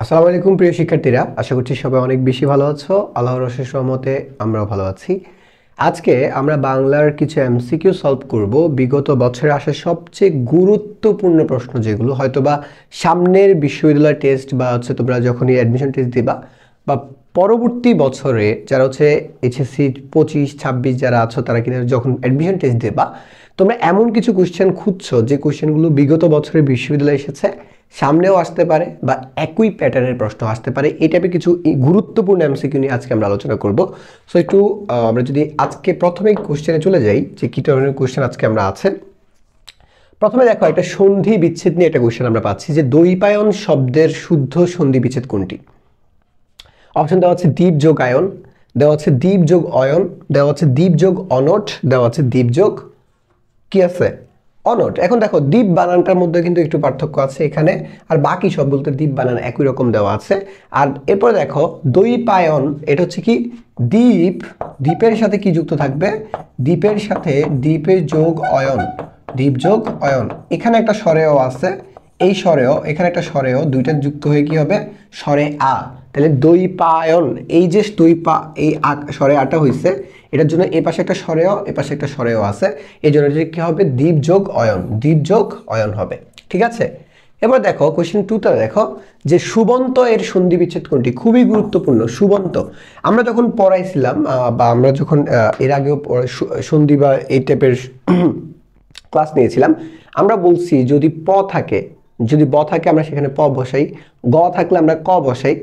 আসসালামু আলাইকুম প্রিয় শিক্ষার্থীরা, আশা করছি সবাই অনেক বেশি ভালো আছো। আল্লাহর অশেষ রহমতে আমরাও ভালো আছি। আজকে আমরা বাংলার কিছু এমসিকিউ সলভ করব। বিগত বছরে আসা সবচেয়ে গুরুত্বপূর্ণ প্রশ্ন, যেগুলো হয়তোবা সামনের বিশ্ববিদ্যালয় টেস্ট বা তোমরা যখনই অ্যাডমিশন টেস্ট দিবা বা পরবর্তী বছরে যারা এইচএসসি 25-26 যারা আছো, তারা কিনা যখন অ্যাডমিশন টেস্ট দেবা, তোমরা এমন কিছু কোশ্চেন খুঁজছো যে কোশ্চেনগুলো বিগত বছরের বিশ্ববিদ্যালয়ে এসেছে, সামনেও আসতে পারে বা একই প্যাটার্নের প্রশ্ন আসতে পারে। এই টাইপের কিছু গুরুত্বপূর্ণ এমসিকিউ নিয়ে আজকে আমরা আলোচনা করব। সো একটু আমরা যদি আজকে প্রথমে কোশ্চেনে চলে যাই যে কী ধরনের কোশ্চেন আজকে আমরা আছে। প্রথমে দেখো, একটা সন্ধি বিচ্ছেদ নিয়ে একটা কোশ্চেন আমরা পাচ্ছি যে দ্বৈপায়ন শব্দের শুদ্ধ সন্ধি বিচ্ছেদ কোনটি। অপশন দেওয়া আছে দ্বীপ যোগ আয়ন, দেওয়া আছে দ্বীপ যোগ অয়ন, দেওয়া আছে দ্বীপ যোগ অনট, দেওয়া আছে দ্বীপ যোগ কি আছে অনট। এখন দেখো, দ্বীপ বানানটার মধ্যে কিন্তু একটু পার্থক্য আছে এখানে, আর বাকি সব বলতে দ্বীপ বানান একই রকম দেওয়া আছে। আর এরপরে দেখো দ্বৈপায়ন, এটা হচ্ছে কি দ্বীপ, দ্বীপের সাথে কি যুক্ত থাকবে, দ্বীপের সাথে দ্বীপের যোগ অয়ন, দ্বীপ যোগ অয়ন। এখানে একটা স্বরেও আছে, এই স্বরেও, এখানে একটা স্বরেও, দুইটা যুক্ত হয়ে কি হবে স্বরে আ। তাহলে দ্বৈপায়ন, এই যে এই স্বরে আটা হয়েছে, এটার জন্য এ পাশে একটা স্বরেও, এ পাশে একটা স্বরেও আছে, এই জন্য কি হবে দ্বীপ যোগ অয়ন, দ্বীপ যোগ অয়ন হবে। ঠিক আছে, এবার দেখো কোশ্চেন 2তে দেখো যে সুবন্ত এর সন্ধি বিচ্ছেদ কোনটি। খুবই গুরুত্বপূর্ণ সুবন্ত। আমরা যখন পড়াইছিলাম বা আমরা যখন এর আগেও সন্ধি বা এই টাইপের ক্লাস নিয়েছিলাম, আমরা বলছি যদি প থাকে, যদি ব থাকে আমরা সেখানে প বসাই, গ থাকলে আমরা ক বসাই,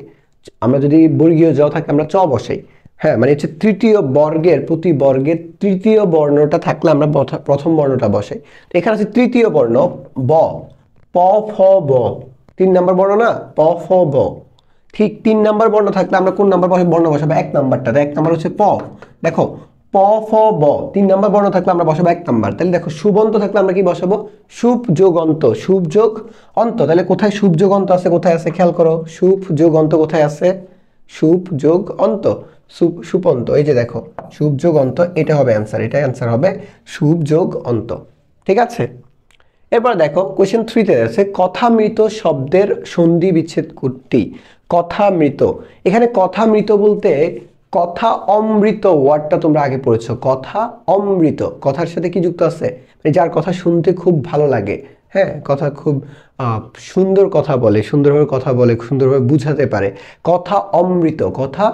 আমরা যদি বর্গীয় জ থাকে আমরা চ বসাই। হ্যাঁ, মানে হচ্ছে তৃতীয় বর্গের, প্রতি বর্গের তৃতীয় বর্ণটা থাকলে আমরা প্রথম বর্ণটা বসাই। তো এখানে আছে তৃতীয় বর্ণ ব, প ফ ব, 3 নম্বর বর্ণ না, প ফ ব। ঠিক 3 নম্বর বর্ণ থাকলে আমরা কোন নাম্বার বর্ণ বসাবো, 1 নাম্বারটা। 1 নাম্বার হচ্ছে প। দেখো প ফ ব, 3 নম্বর বর্ণ থাকলে আমরা বসাবো 1 নাম্বার। তাহলে দেখো সুবন্ত থাকলে আমরা কি বসাবো, সুপ যোগ অন্ত, সুপ যোগ অন্ত। তাহলে কোথায় সুপ যোগ অন্ত আছে, কোথায় আছে খেয়াল করো, সুপ যোগ অন্ত কোথায় আছে, সুপ যোগ অন্ত, সুপন্ত। এই যে দেখো সুপ যোগ অন্ত, এটা হবে অ্যান্সার, এটা অ্যান্সার হবে সুপ যোগ অন্ত। ঠিক আছে, এরপর দেখো কোয়েশ্চেন 3তে আছে কথামৃত শব্দের সন্ধি বিচ্ছেদ কোনটি। কথামৃত, এখানে কথামৃত বলতে কথা অমৃত ওয়ার্ডটা তোমরা আগে পড়েছো। কথা অমৃত, কথার সাথে কি যুক্ত আছে, মানে যার কথা শুনতে খুব ভালো লাগে। হ্যাঁ, কথা খুব সুন্দর কথা বলে, সুন্দরভাবে কথা বলে, সুন্দরভাবে বুঝাতে পারে। কথা অমৃত, কথা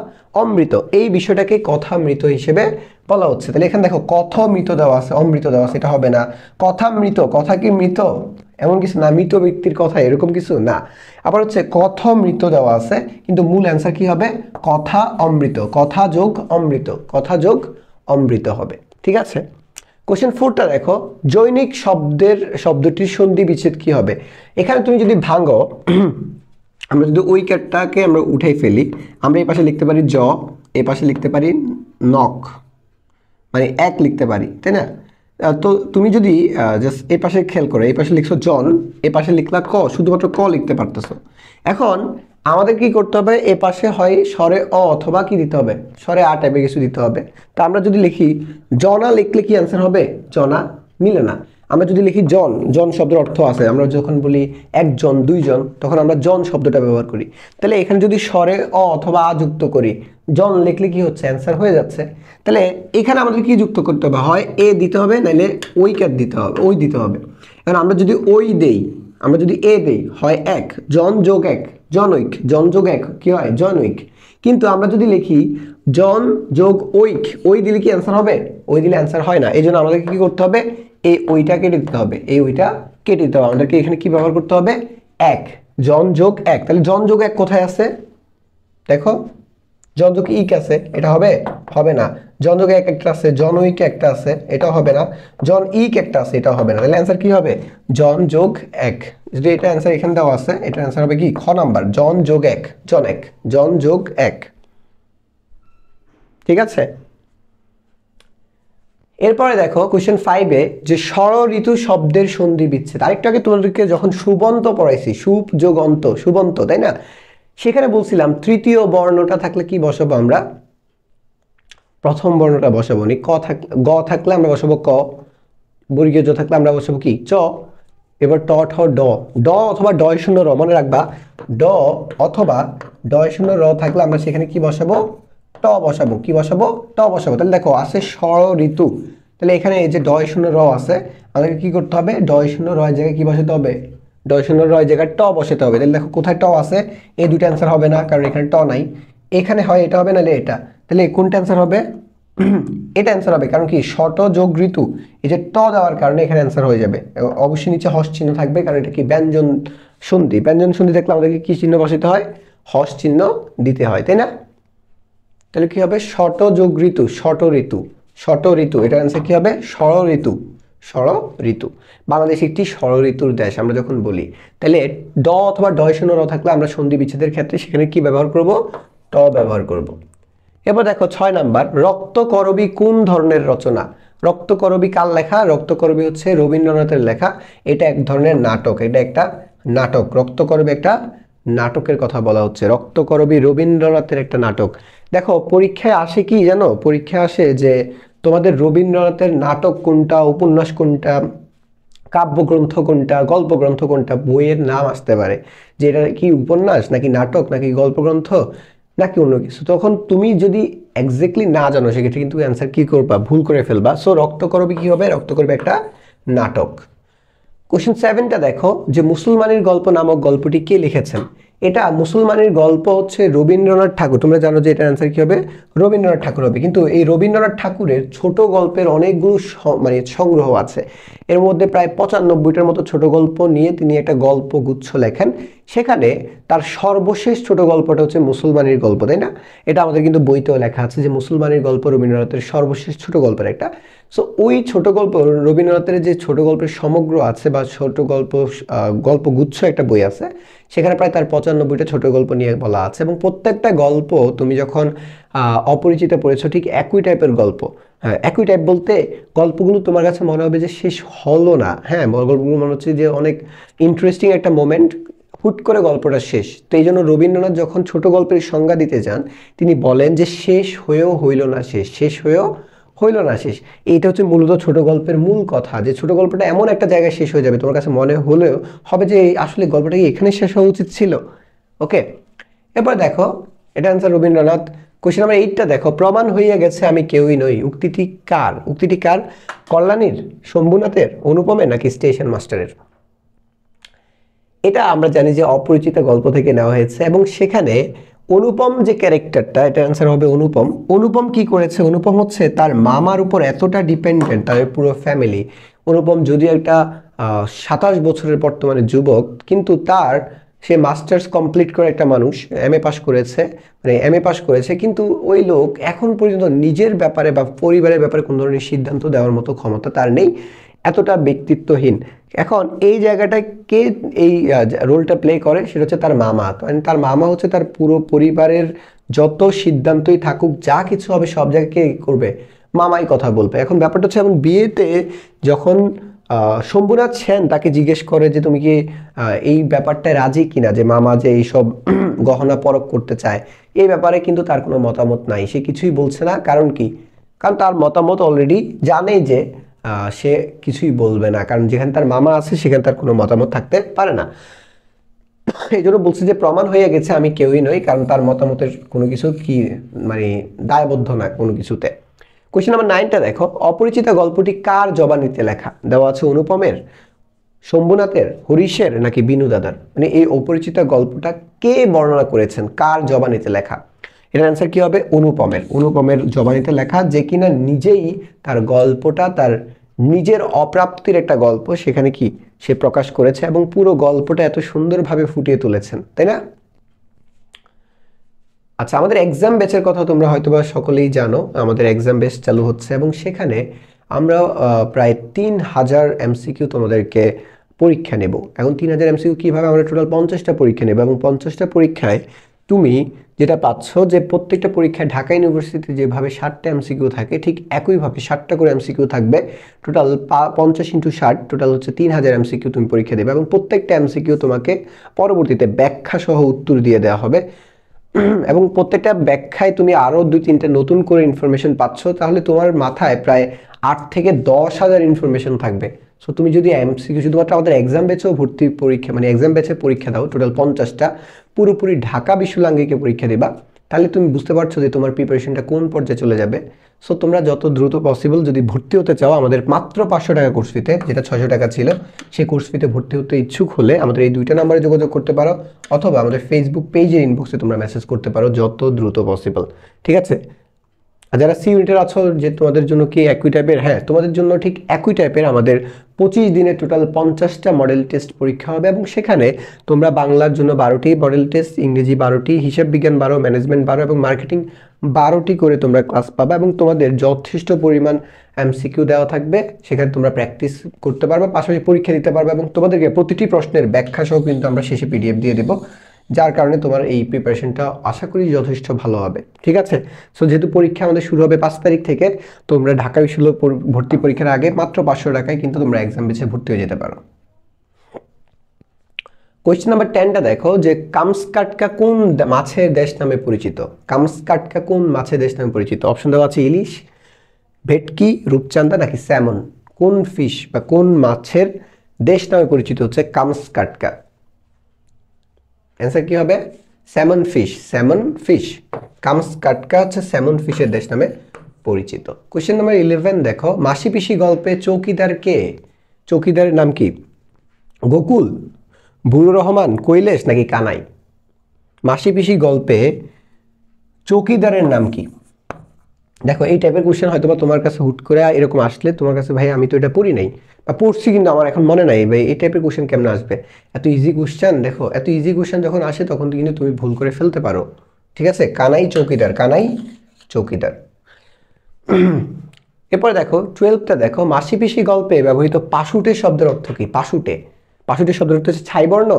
অমৃত, এই বিষয়টাকে কথামৃত হিসেবে বলা হচ্ছে। তাহলে এখানে দেখো কথমৃত দেওয়া আছে, অমৃত দেওয়া আছে, এটা হবে না। কথামৃত, কথা কি মৃত এমন কিছু না, মৃত ব্যক্তির কথা এরকম কিছু না। আবার হচ্ছে কথমৃত দেওয়া আছে, কিন্তু মূল অ্যান্সার কি হবে কথা অমৃত, কথা যোগ অমৃত, কথা যোগ অমৃত হবে। ঠিক আছে, কোশ্চেন 4টা দেখো জৈনিক শব্দটির সন্ধি বিচ্ছেদ কি হবে। এখানে তুমি যদি ভাঙো, আমরা যদি ওই ক্যাটটাকে আমরা উঠাই ফেলি, আমরা এই পাশে লিখতে পারি জ, এই পাশে লিখতে পারি নক, মানে এক লিখতে পারি, তাই না। তো তুমি যদি জাস্ট এই পাশে খেয়াল করো, এই পাশে লিখছো জন, এই পাশে লিখলা ক, শুধুমাত্র ক লিখতে পারতেছো। এখন আমাদের কি করতে হবে, এ পাশে হয় স্বরে অ অথবা কি দিতে হবে, স্বরে আ টাইপের কিছু দিতে হবে। তা আমরা যদি লিখি জনা, লিখলে কি অ্যান্সার হবে, জনা মিলে না। আমরা যদি লিখি জন, জন শব্দের অর্থ আছে, আমরা যখন বলি একজন দুইজন, তখন আমরা জন শব্দটা ব্যবহার করি। তাহলে এখানে যদি স্বরে অ অথবা আ যুক্ত করি, জন লিখলে কি হচ্ছে অ্যান্সার হয়ে যাচ্ছে। তাহলে এখানে আমাদের কি যুক্ত করতে হবে, হয় এ দিতে হবে, নাইলে ওই ক্যাট দিতে হবে, ওই দিতে হবে। এখন আমরা যদি ওই দেই, আমরা যদি এ দেই, হয় এক, জন যোগ এক জনৈক, জন যোগ এক কি হয় জনৈক। কিন্তু আমরা যদি লিখি জন যোগ ঐক, ওই দিলে কি অ্যান্সার হবে, ওই দিলে অ্যান্সার হয় না। এই জন্য আমাদেরকে কি করতে হবে, এই ওইটা কেটে দিতে হবে, এই ওইটা কেটে দিতে হবে। আমাদেরকে এখানে কি ব্যবহার করতে হবে, এক, জন যোগ এক। তাহলে জন যোগ এক কোথায় আছে, দেখো জন যোগ ইক আছে, এটা হবে, হবে না। জন যোগ এক একটা আছে, জন উইক একটা আছে, এটাও হবে না। জন ইক একটা আছে, এটাও হবে না। তাহলে অ্যান্সার কি হবে, জন যোগ এক। যদি এটা অ্যান্সার এখানে দেওয়া আছে, এটা অ্যান্সার হবে কি খ নাম্বার, জন যোগ এক, জন এক, জন যোগ এক। ঠিক আছে, এরপরে দেখো কোশ্চেন 5-এ যে ষড়ঋতু শব্দের সন্ধি বিচ্ছেদ। আরেকটু আগে তোমাদেরকে যখন সুবন্ত পড়াইছি, সুপ যোগ অন্ত, সুবন্ত, তাই না, সেখানে বলছিলাম তৃতীয় বর্ণটা থাকলে কি বসাবো আমরা, প্রথম বর্ণটা বসাবো নি। গ থাকলে আমরা বসাবো ক, বর্গীয় জ থাকলে আমরা বসাবো কি চ, এবার ট ঠ ড, ড অথবা ডয় শূন্য র, মনে রাখবা ড অথবা ডয় শূন্য র থাকলে আমরা সেখানে কি বসাবো, ট বসাবো। কি বসাবো, ট বসাবো। তাহলে দেখো আছে ষড় ঋতু, তাহলে এখানে এই যে ডয় শূন্য র আছে, আমাদেরকে কি করতে হবে, ডয় শূন্য র জায়গায় কি বসাতে হবে, ডয় শূন্য র জায়গায় ট বসাতে হবে। তাহলে দেখো কোথায় ট আছে, এই দুটো অ্যান্সার হবে না, কারণ এখানে ট নাই। এখানে হয় এটা হবে, নাহলে এটা। তাহলে কোনটা অ্যান্সার হবে, এটা অ্যান্সার হবে। কারণ কি, শট যোগ ঋতু, এই যে ট দেওয়ার কারণে এখানে অ্যান্সার হয়ে যাবে। অবশ্যই নিচে হস চিহ্ন থাকবে, কারণ এটা কি ব্যঞ্জন সন্ধি। ব্যঞ্জন সন্ধি দেখলে আমাদেরকে কি চিহ্ন বসাতে হয়, হস চিহ্ন দিতে হয়, তাই না? তাহলে কি হবে, শট যোগ ঋতু, শট ঋতু, শট ঋতু, এটার অ্যান্সার কি হবে, ষড় ঋতু, ষড় ঋতু। বাংলাদেশ একটি ষড় ঋতুর দেশ আমরা যখন বলি, তাহলে ড অথবা ডয় শূন্য র থাকলে আমরা সন্ধি বিচ্ছেদের ক্ষেত্রে সেখানে কি ব্যবহার করব, ট ব্যবহার করব। এবার দেখো 6 নাম্বার, রক্তকরবী কোন ধরনের রচনা? রক্তকরবী কার লেখা? রক্তকরবী হচ্ছে রবীন্দ্রনাথের লেখা। এটা এক ধরনের নাটক, এটা একটা নাটক। রক্তকরবী একটা নাটকের কথা বলা হচ্ছে। রক্তকরবী রবীন্দ্রনাথের একটা নাটক। দেখো পরীক্ষায় আসে কি জানো, পরীক্ষায় আসে যে তোমাদের রবীন্দ্রনাথের নাটক কোনটা, উপন্যাস কোনটা, কাব্যগ্রন্থ কোনটা, গল্পগ্রন্থ কোনটা, বইয়ের নাম আসতে পারে যে এটা কি উপন্যাস নাকি নাটক নাকি গল্পগ্রন্থ নাকি অন্য কিছু। তখন তুমি যদি এক্স্যাক্টলি না জানো সেক্ষেত্রে কিন্তু অ্যান্সার কি করবা, ভুল করে ফেলবা। সো রক্তকরবী কি হবে, রক্তকরবী একটা নাটক। কোশ্চেন 7টা দেখো, যে মুসলমানের গল্প নামক গল্পটি কে লিখেছেন? এটা মুসলমানের গল্প হচ্ছে রবীন্দ্রনাথ ঠাকুর। তোমরা জানো যে এটার অ্যান্সার কি হবে, রবীন্দ্রনাথ ঠাকুর হবে। কিন্তু এই রবীন্দ্রনাথ ঠাকুরের ছোট গল্পের অনেকগুলো মানে সংগ্রহ আছে। এর মধ্যে প্রায় 95টার মতো ছোট গল্প নিয়ে তিনি একটা গল্প গুচ্ছ লেখেন। সেখানে তার সর্বশেষ ছোট গল্পটা হচ্ছে মুসলমানের গল্প, তাই না? এটা আমাদের কিন্তু বইতেও লেখা আছে যে মুসলমানের গল্প রবীন্দ্রনাথের সর্বশেষ ছোট গল্পের একটা। সো ওই ছোট গল্প, রবীন্দ্রনাথের যে ছোট গল্পের সমগ্র আছে বা ছোট গল্প গল্পগুচ্ছ একটা বই আছে, সেখানে প্রায় তার 95টা ছোট গল্প নিয়ে বলা আছে। এবং প্রত্যেকটা গল্প তুমি যখন অপরিচিত পড়েছো, ঠিক একই টাইপের গল্প। হ্যাঁ, একই টাইপ বলতে গল্পগুলো তোমার কাছে মনে হবে যে শেষ হলো না। হ্যাঁ, গল্পগুলো মনে হচ্ছে যে অনেক ইন্টারেস্টিং একটা মোমেন্ট, হুট করে গল্পটা শেষ। তো এই জন্য রবীন্দ্রনাথ যখন ছোট গল্পের সংজ্ঞা দিতে যান, তিনি বলেন যে শেষ হয়েও হইল না শেষ, শেষ হয়েও হইল না শেষ। এইটা হচ্ছে মূলত ছোট গল্পের মূল কথা, যে ছোট গল্পটা এমন একটা জায়গায় শেষ হয়ে যাবে তোমার কাছে মনে হলেও হবে যে আসলে গল্পটা কি এখানে শেষ হওয়া উচিত ছিল। ওকে, এবার দেখো এটা অ্যান্সার রবীন্দ্রনাথ। কোশ্চেন নাম্বার 8টা দেখো, প্রমাণ হইয়া গেছে আমি কেউই নই, উক্তিটি কার? উক্তিটি কার? কল্যাণীর, শম্ভুনাথের, অনুপমের নাকি স্টেশন মাস্টারের? এটা আমরা জানি যে অপরিচিত গল্প থেকে নেওয়া হয়েছে, এবং সেখানে অনুপম যে ক্যারেক্টারটা, এটা অ্যান্সার হবে অনুপম। অনুপম কি করেছে? অনুপম হচ্ছে তার মামার উপর এতটা ডিপেন্ডেন্ট, তার পুরো ফ্যামিলি। অনুপম যদিও একটা 27 বছরের বর্তমানে যুবক, কিন্তু সে মাস্টার্স কমপ্লিট করে একটা মানুষ, এমএ পাস করেছে, মানে এমএ পাস করেছে, কিন্তু ওই লোক এখন পর্যন্ত নিজের ব্যাপারে বা পরিবারের ব্যাপারে কোন ধরনের সিদ্ধান্ত দেওয়ার মতো ক্ষমতা তার নেই, এতটা ব্যক্তিত্বহীন। এখন এই জায়গাটায় কে এই রোলটা প্লে করে, সেটা হচ্ছে তার মামা। তার মামা হচ্ছে তার পুরো পরিবারের যত সিদ্ধান্তই থাকুক, যা কিছু হবে সব জায়গায় কে করবে, মামাই কথা বলবে। এখন ব্যাপারটা হচ্ছে, এমন বিয়েতে যখন শম্ভুনাথ সেন তাকে জিজ্ঞেস করে যে তুমি কি এই ব্যাপারটায় রাজি কিনা, যে মামা যে এইসব গহনা পরখ করতে চায়, এই ব্যাপারে কিন্তু তার কোনো মতামত নাই, সে কিছুই বলছে না। কারণ কি? কারণ তার মতামত অলরেডি জানে যে সে কিছুই বলবে না, কারণ যেখানে তার মামা আছে সেখানে তার কোনো মতামত থাকতে পারে না। এই জন্য বলছে যে প্রমাণ হয়ে গেছে আমি কেউই নই, কারণ তার মতামতের কোনো কিছু কি মানে দায়বদ্ধ না কোনো কিছুতে। কোশ্চেন নাম্বার 9টা দেখো, অপরিচিত গল্পটি কার জবানিতে লেখা? দেওয়া আছে অনুপমের, শম্ভুনাথের, হরিশের নাকি বিনু দাদার। মানে এই অপরিচিত গল্পটা কে বর্ণনা করেছেন, কার জবানিতে লেখা? এটার অ্যান্সার কি হবে? অনুপমের। অনুপমের জবানিতে লেখা, যে কিনা নিজেই তার গল্পটা, তার নিজের অপ্রাপ্তির একটা গল্প সেখানে কি সে প্রকাশ করেছে, এবং পুরো গল্পটা এত সুন্দরভাবে ফুটিয়ে তুলেছেন, তাই না? আচ্ছা, আমাদের এক্সাম ব্যাচের কথা তোমরা হয়তোবা সকলেই জানো, আমাদের এক্সাম ব্যাচ চালু হচ্ছে, এবং সেখানে আমরা প্রায় 3000 এমসিকিউ তোমাদেরকে পরীক্ষা নেব। এখন 3000 এমসিকিউ কীভাবে, আমরা টোটাল 50টা পরীক্ষা নেব, এবং 50টা পরীক্ষায় তুমি যেটা পাচ্ছ যে প্রত্যেকটা পরীক্ষায় ঢাকা ইউনিভার্সিটিতে যেভাবে 60টা এমসিকিউ থাকে, ঠিক একইভাবে 60টা করে এমসিকিউ থাকবে। টোটাল 50 × 60, টোটাল হচ্ছে 3000 এমসিকিউ তুমি পরীক্ষা দেবে, এবং প্রত্যেকটা এমসিকিউ তোমাকে পরবর্তীতে ব্যাখ্যা সহ উত্তর দিয়ে দেওয়া হবে। এবং প্রত্যেকটা ব্যাখ্যায় তুমি আরও 2-3টা নতুন করে ইনফরমেশন পাচ্ছ। তাহলে তোমার মাথায় প্রায় 8 থেকে 10,000 ইনফরমেশন থাকবে, সো তুমি যদি এমসিকিউ শুধুমাত্র আমাদের এক্সাম ব্যাচেও ভর্তি পরীক্ষা মানে এক্সাম ব্যাচে পরীক্ষা দাও টোটাল 50টা, পুরোপুরি ঢাকা বিশ্ববিদ্যালয়কে পরীক্ষা দিবা, তাহলে তুমি বুঝতে পারছো যে তোমার প্রিপারেশনটা কোন পর্যায়ে চলে যাবে। সো তোমরা যত দ্রুত পসিবল যদি ভর্তি হতে চাও আমাদের মাত্র 500 টাকা কোর্স ফিতে, যেটা 600 টাকা ছিল, সেই কোর্স ফিতে ভর্তি হতে ইচ্ছুক হলে আমাদের এই 2টা নাম্বারে যোগাযোগ করতে পারো, অথবা আমাদের ফেসবুক পেজের ইনবক্সে তোমরা মেসেজ করতে পারো যত দ্রুত পসিবল। ঠিক আছে? আর যারা সি ইউনিটের আছো যে তোমাদের জন্য কি একই টাইপের, হ্যাঁ তোমাদের জন্য ঠিক একই টাইপের আমাদের 25 দিনে টোটাল 50টা মডেল টেস্ট পরীক্ষা হবে, এবং সেখানে তোমরা বাংলার জন্য 12টি মডেল টেস্ট, ইংরেজি 12টি, হিসাব বিজ্ঞান 12, ম্যানেজমেন্ট 12 এবং মার্কেটিং 12টি করে তোমরা ক্লাস পাবা, এবং তোমাদের যথেষ্ট পরিমাণ এমসিকিউ দেওয়া থাকবে, সেখানে তোমরা প্র্যাকটিস করতে পারবে, পাশাপাশি পরীক্ষা দিতে পারবে, এবং তোমাদেরকে প্রতিটি প্রশ্নের ব্যাখ্যা সহ কিন্তু আমরা শেষে পিডিএফ দিয়ে দেবো, যার কারণে তোমার এই প্রিপারেশনটা আশা করি যথেষ্ট ভালো হবে। ঠিক আছে? সো যেহেতু পরীক্ষা আমাদের শুরু হবে 5 তারিখ থেকে, তোমরা ঢাকা বিশ্ববিদ্যালয় ভর্তি পরীক্ষার আগে মাত্র 500 টাকায় কিন্তু তোমরা এক্সাম বেছে ভর্তি হয়ে যেতে পারো। কোয়েশ্চেন নাম্বার 10টা দেখো যে কামস্কাটকা কোন মাছের দেশ নামে পরিচিত? কামস্কাটকা কোন মাছের দেশ নামে পরিচিত? অপশন দেওয়া আছে ইলিশ, ভেটকি, রূপচাঁদা নাকি স্যামন। কোন ফিশ বা কোন মাছের দেশ নামে পরিচিত হচ্ছে কামস্কাটকা? অ্যান্সার কি হবে? Salmon fish. স্যামন ফিশ, কামস্কাটকা হচ্ছে স্যামন ফিশের দেশ নামে পরিচিত। কোশ্চেন নাম্বার 11 দেখো মাসি পিসি গল্পে চৌকিদার কে? চৌকিদারের নাম কি? গোকুল, বুড়ো রহমান, কৈলেশ নাকি কানাই? মাসি পিসি গল্পে চৌকিদারের নাম কি? দেখো এই টাইপের কোশ্চেন হয়তো বা তোমার কাছে হুট করে এরকম আসলে তোমার কাছে ভাই আমি তো এটা পড়ি নাই বা পড়ছি কিন্তু আমার এখন মনে নাই, ভাই এই টাইপের কোশ্চেন কেমন আসবে? এত ইজি কোশ্চেন, দেখো এত ইজি কোশ্চেন যখন আসে তখন কিন্তু তুমি ভুল করে ফেলতে পারো। ঠিক আছে? কানাই চৌকিদার, কানাই চৌকিদার। এরপরে দেখো 12টা দেখো মাসি পিসি গল্পে ব্যবহৃত পাশুটে শব্দের অর্থ কি? পাশুটে, পাশুটে শব্দের অর্থ হচ্ছে ছাই বর্ণ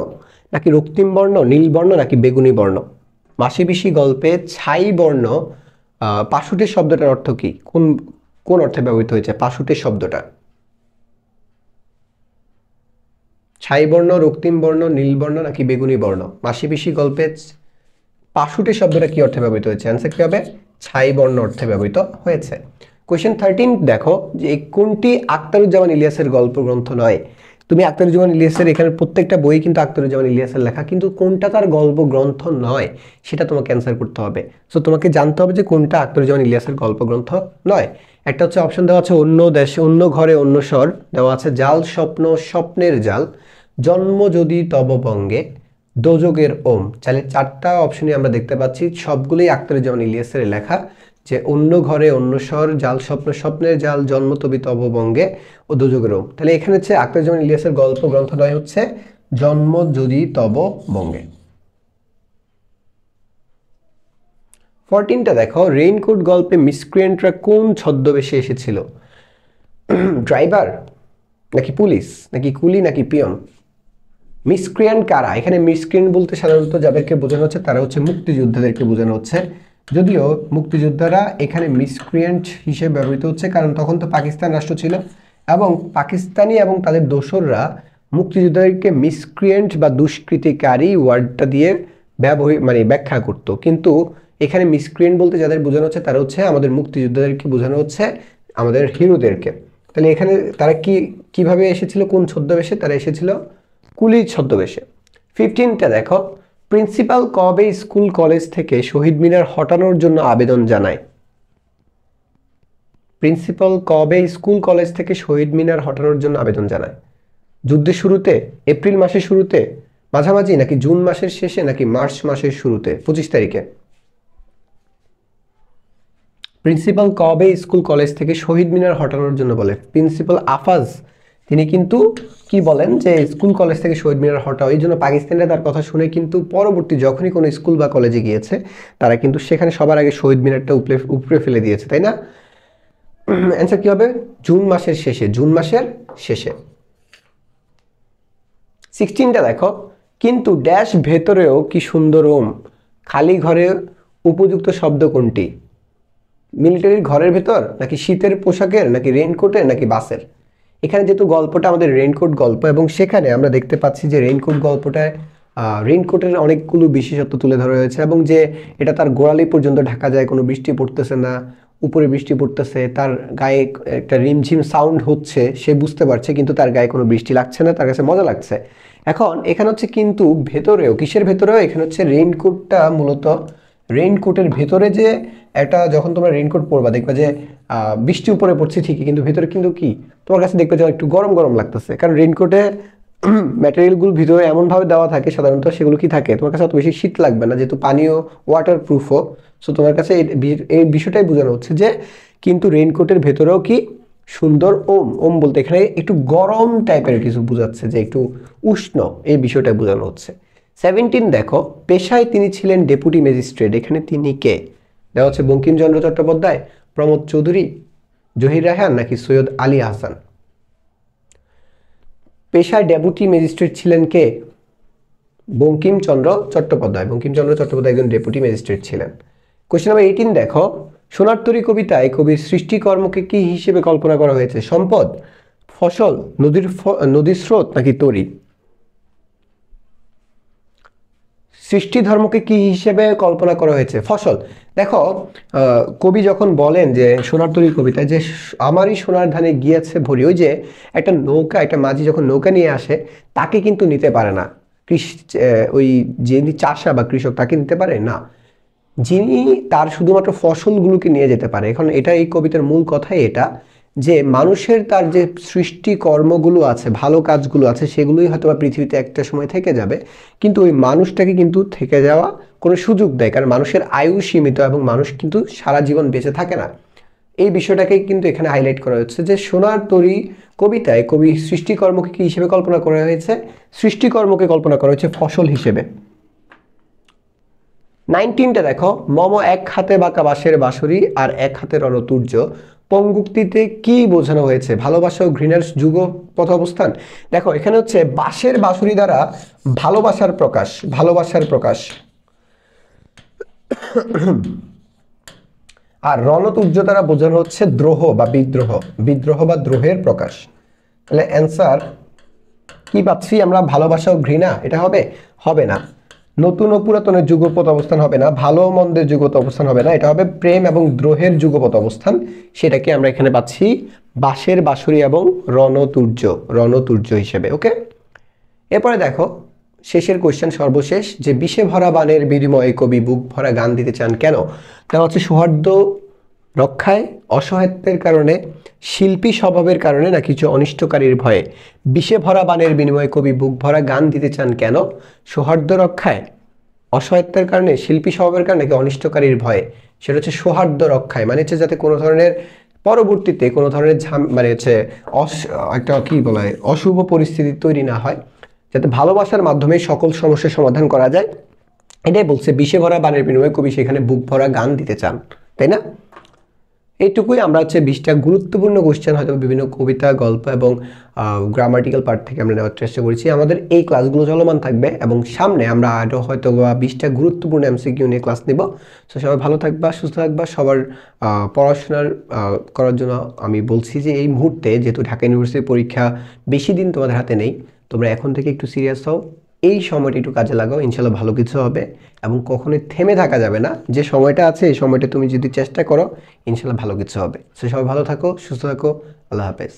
নাকি রক্তিম বর্ণ, নীল বর্ণ নাকি বেগুনি বর্ণ? মাসি পিসি গল্পে ছাই বর্ণ পাশুটে শব্দটার অর্থ কি? কোন কোন অর্থে ব্যবহৃত হয়েছে পাশুটে শব্দটা? ছাই বর্ণ, রক্তিম বর্ণ, নীল বর্ণ নাকি বেগুনি বর্ণ? মাসি পিসি গল্পে পাশুটে শব্দটা কি অর্থে ব্যবহৃত হয়েছে? অ্যান্সার কি হবে? ছাই বর্ণ অর্থে ব্যবহৃত হয়েছে। কোয়েশ্চেন 13 দেখো যে কোনটি আখতারুজ্জামান ইলিয়াসের গল্প গ্রন্থ নয়? তুমি আখতারুজ্জামান ইলিয়াসের এখানে প্রত্যেকটা বই কিন্তু আখতারুজ্জামান ইলিয়াসের লেখা, কিন্তু কোনটা তার গল্প গ্রন্থ নয় সেটা তোমাকে অ্যান্সার করতে হবে। সো তোমাকে জানতে হবে যে কোনটা আখতারুজ্জামান ইলিয়াসের গল্প গ্রন্থ নয়। একটা হচ্ছে অপশন দেওয়া আছে অন্য দেশে, অন্য ঘরে, অন্য স্বর, দেওয়া আছে জাল স্বপ্ন, স্বপ্নের জাল, জন্ম যদি তব বঙ্গে, দোজগের ওম। চাইলে 4টা অপশনই আমরা দেখতে পাচ্ছি, সবগুলোই আখতারুজ্জামান ইলিয়াসের লেখা, যে অন্য ঘরে, অন্য স্বর, জাল স্বপ্ন, স্বপ্নের জাল, জন্ম তবি তব বঙ্গে ও দোজগের ওম। তাহলে এখানে হচ্ছে আখতারুজ্জামান ইলিয়াসের গল্প গ্রন্থ নয়, হচ্ছে জন্ম যদি তব বঙ্গে। 14টা দেখো রেইনকোট গল্পে মিসক্রিয়েন্টরা কোন ছদ্মবেশে এসেছিল? ড্রাইভার নাকি পুলিশ নাকি কুলি নাকি পিয়ন? মিসক্রিয়েন্ট কারা? এখানে মিসক্রিয়েন্ট বলতে সাধারণত যাদেরকে বোঝানো হচ্ছে তারা হচ্ছে মুক্তিযোদ্ধাদেরকে বোঝানো হচ্ছে, যদিও মুক্তিযোদ্ধারা এখানে মিসক্রিয়েন্ট হিসেবে ব্যবহৃত হচ্ছে কারণ তখন তো পাকিস্তান রাষ্ট্র ছিল, এবং পাকিস্তানি এবং তাদের দোসররা মুক্তিযোদ্ধাদেরকে মিসক্রিয়েন্ট বা দুষ্কৃতিকারী ওয়ার্ডটা দিয়ে ব্যাখ্যা করতো, কিন্তু এখানে মিসক্রিয়েন্ট বলতে যাদের বোঝানো হচ্ছে তারা হচ্ছে আমাদের মুক্তিযোদ্ধাদেরকে বোঝানো হচ্ছে, আমাদের হিরোদেরকে। তাহলে এখানে তারা কিভাবে এসেছিল, কোন ছদ্মবেশে? তারা এসেছিল কুলি ছদ্মবেশে। 15টা দেখো প্রিন্সিপাল কবে স্কুল কলেজ থেকে শহীদ মিনার হটানোর জন্য আবেদন জানায়? প্রিন্সিপাল কবে স্কুল কলেজ থেকে শহীদ মিনার হটানোর জন্য আবেদন জানায়? যুদ্ধের শুরুতে, এপ্রিল মাসের শুরুতে, মাঝামাঝি নাকি জুন মাসের শেষে নাকি মার্চ মাসের শুরুতে? 25 তারিখে। প্রিন্সিপাল কবে স্কুল কলেজ থেকে শহীদ মিনার হটানোর জন্য বলে? প্রিন্সিপাল আফাজ তিনি কিন্তু কি বলেন যে স্কুল কলেজ থেকে শহীদ মিনার হটাও, এই জন্য পাকিস্তানিরা তার কথা শুনে কিন্তু পরবর্তী যখনই কোনো স্কুল বা কলেজে গিয়েছে তারা কিন্তু সেখানে সবার আগে শহীদ মিনারটা উপরে ফেলে দিয়েছে, তাই না? অ্যান্সার কি হবে? জুন মাসের শেষে, জুন মাসের শেষে। 16টা দেখো কিন্তু ড্যাশ ভেতরেও কি সুন্দর ওম, খালি ঘরে উপযুক্ত শব্দ কোনটি? মিলিটারির ঘরের ভেতর নাকি শীতের পোশাকের নাকি রেইনকোটের নাকি বাসের? এখানে যেহেতু গল্পটা আমাদের রেইনকোট গল্প এবং সেখানে আমরা দেখতে পাচ্ছি যে রেইনকোট গল্পটায় রেইনকোটের অনেকগুলো বিশেষত্ব তুলে ধরা হয়েছে, এবং যে এটা তার গোড়ালি পর্যন্ত ঢাকা যায়, কোনো বৃষ্টি পড়তেছে না, উপরে বৃষ্টি পড়তেছে, তার গায়ে একটা রিমঝিম সাউন্ড হচ্ছে, সে বুঝতে পারছে কিন্তু তার গায়ে কোনো বৃষ্টি লাগছে না, তার কাছে মজা লাগছে। এখন এখানে হচ্ছে কিন্তু ভেতরেও, কিসের ভেতরেও, এখানে হচ্ছে রেইনকোটটা মূলত, রেইনকোটের ভেতরে যে একটা, যখন তোমরা রেইনকোট পরবা দেখবে যে বৃষ্টি উপরে পড়ছে ঠিকই কিন্তু ভেতরে কিন্তু কি তোমার কাছে দেখবে যে একটু গরম গরম লাগতেছে, কারণ রেইনকোটে ম্যাটেরিয়ালগুলো ভিতরে এমনভাবে দেওয়া থাকে সাধারণত, সেগুলো কি থাকে তোমার কাছে অত বেশি শীত লাগবে না, যেহেতু পানীয় ওয়াটার প্রুফও। সো তোমার কাছে এই বিষয়টাই বোঝানো হচ্ছে যে কিন্তু রেইনকোটের ভেতরেও কি সুন্দর, ওম ওম বলতে এখানে একটু গরম টাইপের কিছু বোঝাচ্ছে, যে একটু উষ্ণ, এই বিষয়টা বোঝানো হচ্ছে। 17 দেখো, পেশায় তিনি ছিলেন ডেপুটি ম্যাজিস্ট্রেট, এখানে তিনি কে দেওয়া হচ্ছে? বঙ্কিমচন্দ্র চট্টোপাধ্যায়, প্রমোদ চৌধুরী, জহির রায়হান নাকি সৈয়দ আলী আহসান? পেশায় ডেপুটি ম্যাজিস্ট্রেট ছিলেন কে? বঙ্কিমচন্দ্র চট্টোপাধ্যায়। বঙ্কিমচন্দ্র চট্টোপাধ্যায় একজন ডেপুটি ম্যাজিস্ট্রেট ছিলেন। কোশ্চেন নাম্বার 18 দেখো, সোনার তরী কবিতায় কবির সৃষ্টিকর্মকে কি হিসেবে কল্পনা করা হয়েছে? সম্পদ, ফসল, নদীর স্রোত নাকি তরী? সৃষ্টি ধর্মকে কি হিসেবে কল্পনা করা হয়েছে? ফসল। দেখো কবি যখন বলেন যে সোনার তরী কবিতায় যে আমারই সোনার ধানে গিয়েছে ভরি, ওই যে একটা নৌকা, একটা মাঝি যখন নৌকা নিয়ে আসে তাকে কিন্তু নিতে পারে না ওই যিনি চাষা বা কৃষক, তাকে নিতে পারে না, যিনি তার শুধুমাত্র ফসলগুলোকে নিয়ে যেতে পারে। এখন এটা এই কবিতার মূল কথাই এটা, যে মানুষের তার যে সৃষ্টি কর্মগুলো আছে, ভালো কাজগুলো আছে, সেগুলোই হয়তো বা পৃথিবীতে একটা সময় থেকে যাবে, কিন্তু ওই মানুষটাকে কিন্তু থেকে যাওয়া কোনো সুযোগ দেয়, কারণ মানুষের আয়ু সীমিত এবং মানুষ কিন্তু সারা জীবন বেঁচে থাকে না। এই বিষয়টাকে কিন্তু এখানে হাইলাইট করা হচ্ছে যে সোনার তরী কবিতায় কবি সৃষ্টিকর্মকে কি হিসেবে কল্পনা করা হয়েছে? সৃষ্টিকর্মকে কল্পনা করা হয়েছে ফসল হিসেবে। 19টা দেখো, মম এক হাতে বাঁকা বাঁশের বাঁশরি আর এক হাতে রণতুর্য, পঙ্গুক্তিতে কি বোঝানো হয়েছে? ভালোবাসা ও ঘৃণার যুগপৎ অবস্থান। দেখো এখানে হচ্ছে বাঁশের বাঁশরি দ্বারা ভালোবাসার প্রকাশ, ভালোবাসার প্রকাশ, আর রণতুর্য দ্বারা বোঝানো হচ্ছে দ্রোহ বা বিদ্রোহ, বিদ্রোহ বা দ্রোহের প্রকাশ। তাহলে অ্যান্সার কি পাচ্ছি আমরা? ভালোবাসা ও ঘৃণা, এটা হবে? হবে না। নতুন ও পুরাতনের যুগপৎ অবস্থান হবে না, ভালো মন্দের যুগপৎ অবস্থান হবে না, এটা হবে প্রেম এবং দ্রোহের যুগপৎ অবস্থান। সেটাকে আমরা এখানে পাচ্ছি বাঁশের বাঁশরি এবং রণতুর্য, রণতুর্য হিসেবে। ওকে, এরপরে দেখো শেষের কোশ্চেন, সর্বশেষ, যে বিষে ভরা বানের বিনিময়ে কবি বুক ভরা গান দিতে চান কেন? তা হচ্ছে সৌহার্দ্য রক্ষায়, অসহায়ত্বের কারণে, শিল্পী স্বভাবের কারণে না কিছু অনিষ্টকারীর ভয়ে? বিষে ভরা বানের বিনিময়ে কবি বুক ভরা গান দিতে চান কেন? সৌহার্দ্য রক্ষায়, অসহায়ত্বের কারণে, শিল্পী স্বভাবের কারণে নাকি অনিষ্টকারীর ভয়ে? সেটা হচ্ছে সৌহার্দ্য রক্ষায়, মানে হচ্ছে যাতে কোনো ধরনের পরবর্তীতে কোনো ধরনের মানে হচ্ছে একটা কি বলা হয়, অশুভ পরিস্থিতি তৈরি না হয়, যাতে ভালোবাসার মাধ্যমে সকল সমস্যার সমাধান করা যায়, এটাই বলছে বিষে ভরা বানের বিনিময়ে কবি সেখানে বুক ভরা গান দিতে চান, তাই না? এইটুকুই আমরা হচ্ছে 20টা গুরুত্বপূর্ণ কোশ্চেন হয়তো বিভিন্ন কবিতা, গল্প এবং গ্রামাটিক্যাল পার্ট থেকে আমরা নেওয়ার চেষ্টা করেছি। আমাদের এই ক্লাসগুলো চলমান থাকবে এবং সামনে আমরা আরও হয়তো 20টা গুরুত্বপূর্ণ এমসিকিউ নিয়ে ক্লাস নেব। সো সবাই ভালো থাকবা, সুস্থ থাকবা। সবার পড়াশোনার করার জন্য আমি বলছি যে এই মুহূর্তে যেহেতু ঢাকা ইউনিভার্সিটির পরীক্ষা বেশি দিন তোমাদের হাতে নেই, তোমরা এখন থেকে একটু সিরিয়াস হও, এই সময়টা একটু কাজে লাগাও, ইনশাল্লাহ ভালো কিছু হবে। এবং কখনোই থেমে থাকা যাবে না, যে সময়টা আছে এই সময়টা তুমি যদি চেষ্টা করো ইনশাল্লাহ ভালো কিছু হবে। সো সবাই ভালো থাকো, সুস্থ থাকো, আল্লাহ হাফেজ।